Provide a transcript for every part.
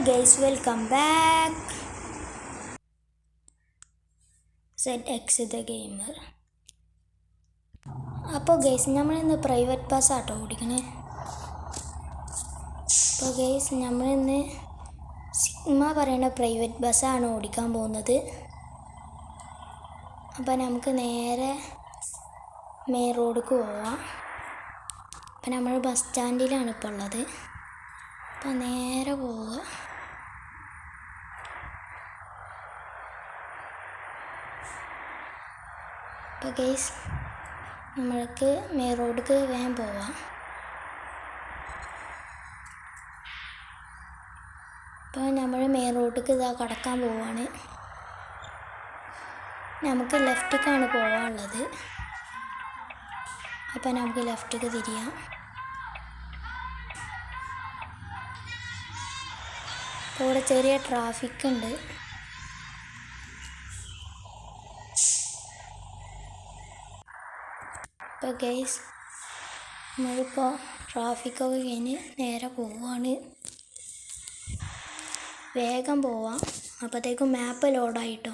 guys, welcome back. ZX the gamer. അപ്പോൾ guys നമ്മളിന്ന് private bus ആട്ടോ ഓടിക്കണേ. അപ്പോൾ ഗൈസ് നമ്മളിന്ന് സിഗ്മ പറയുന്ന പ്രൈവറ്റ് ബസ്സാണ് ഓടിക്കാൻ പോകുന്നത്. അപ്പോൾ നമുക്ക് നേരെ മെയിൻ റോഡിലേക്ക് പോവാം. അപ്പോൾ നമ്മൾ ബസ് സ്റ്റാൻഡിലാണ് ഇപ്പോൾ ഉള്ളത്. അപ്പോൾ നേരെ പോവുക. അപ്പോൾ ഗൈസ് നമ്മൾക്ക് മെയിൻ റോഡിലേക്ക് വേഗം പോവാം. അപ്പോൾ നമ്മൾ മെയിൻ റോഡിലേക്ക് ഇതാ കടക്കാൻ പോവാണ്. നമുക്ക് ലെഫ്റ്റിലേക്കാണ് പോകാനുള്ളത്. അപ്പോൾ നമുക്ക് ലെഫ്റ്റിലേക്ക് തിരിയാം. അപ്പോൾ ഇവിടെ ചെറിയ ട്രാഫിക് ഉണ്ട്. അപ്പോൾ ഗൈസ് നമ്മളിപ്പോൾ ട്രാഫിക്കൊക്കെ കഴിഞ്ഞ് നേരെ പോവുകയാണ്. വേഗം പോവാം, അപ്പോഴത്തേക്കും മാപ്പ് ലോഡായിട്ടോ.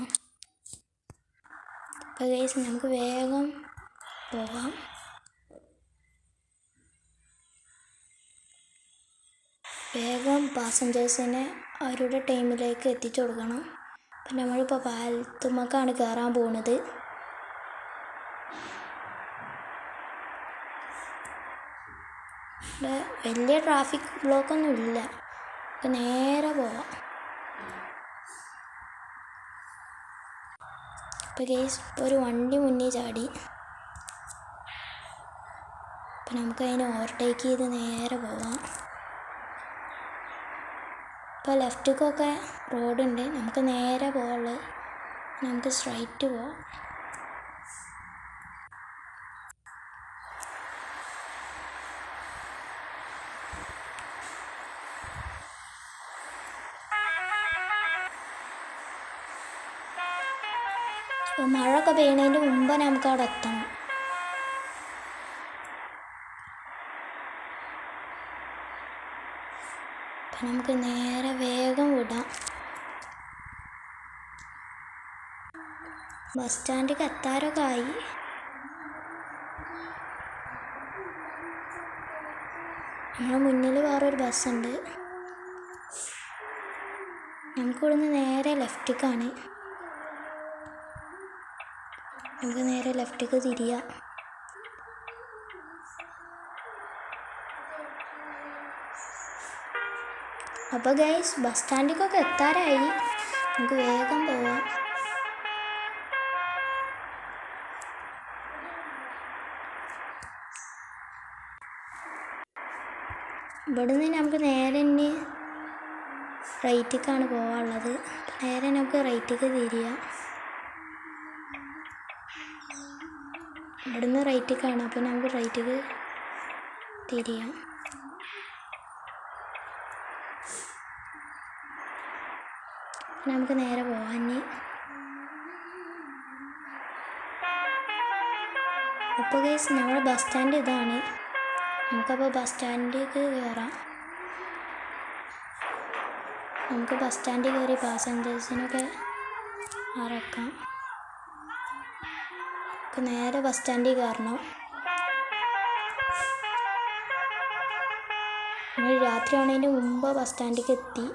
അപ്പോൾ ഗൈസ് നമുക്ക് വേഗം പോവാം. വേഗം പാസഞ്ചേഴ്സിനെ അവരുടെ ടൈമിലേക്ക് എത്തിച്ചു കൊടുക്കണം. അപ്പം നമ്മളിപ്പോൾ പാലത്തുമ്മക്കാണ് കയറാൻ പോകുന്നത്. വലിയ ട്രാഫിക് ബ്ലോക്കൊന്നും ഇല്ല. അപ്പം നേരെ പോവാം. അപ്പോൾ ഗൈസ് ഇപ്പോൾ ഒരു വണ്ടി മുന്നിൽ ചാടി. അപ്പം നമുക്കതിനെ ഓവർടേക്ക് ചെയ്ത് നേരെ പോവാം. ഇപ്പോൾ ലെഫ്റ്റിലേക്കൊക്കെ റോഡുണ്ട്, നമുക്ക് നേരെ പോകാനുള്ളത്. നമുക്ക് സ്ട്രൈറ്റ് പോവാം. അപ്പോൾ മഴയൊക്കെ പെയ്യുന്നതിൻ്റെ മുമ്പ് നമുക്ക് അവിടെ എത്തണം. അപ്പം നമുക്ക് നേരെ വേഗം വിടാം. ബസ് സ്റ്റാൻഡിലേക്ക് എത്താറൊക്കെ ആയി. നമ്മുടെ മുന്നിൽ വേറൊരു ബസ്സുണ്ട്. നമുക്കിവിടുന്ന് നേരെ ലെഫ്റ്റിലേക്കാണ്. നമുക്ക് നേരെ ലെഫ്റ്റിലേക്ക് തിരിയാം. അപ്പോൾ ഗൈസ് ബസ് സ്റ്റാൻഡിലേക്കൊക്കെ എത്താറായി. നമുക്ക് വേഗം പോവാം. ഇവിടുന്ന് നമുക്ക് നേരെ ഇനി റൈറ്റിലേക്കാണ് പോകാനുള്ളത്. നേരെ നമുക്ക് റൈറ്റിലേക്ക് തിരിയാം. ഇവിടുന്ന് റൈറ്റിലേക്കാണ്, അപ്പോൾ നമുക്ക് റൈറ്റിലേക്ക് തിരിയാം. നമുക്ക് നേരെ പോകാം. ഇനി അപ്പോൾ ഗൈസ് നമ്മുടെ ബസ് സ്റ്റാൻഡ് ഇതാണ്. നമുക്കപ്പോൾ ബസ് സ്റ്റാൻഡിലേക്ക് കയറാം. നമുക്ക് ബസ് സ്റ്റാൻഡിൽ കയറി പാസഞ്ചേഴ്സിനൊക്കെ ഇറക്കാം. നേരെ ബസ് സ്റ്റാൻഡിൽ കയറണം. നമ്മൾ രാത്രി ആവുന്നതിന് മുമ്പ് ബസ് സ്റ്റാൻഡിലേക്ക് എത്തി.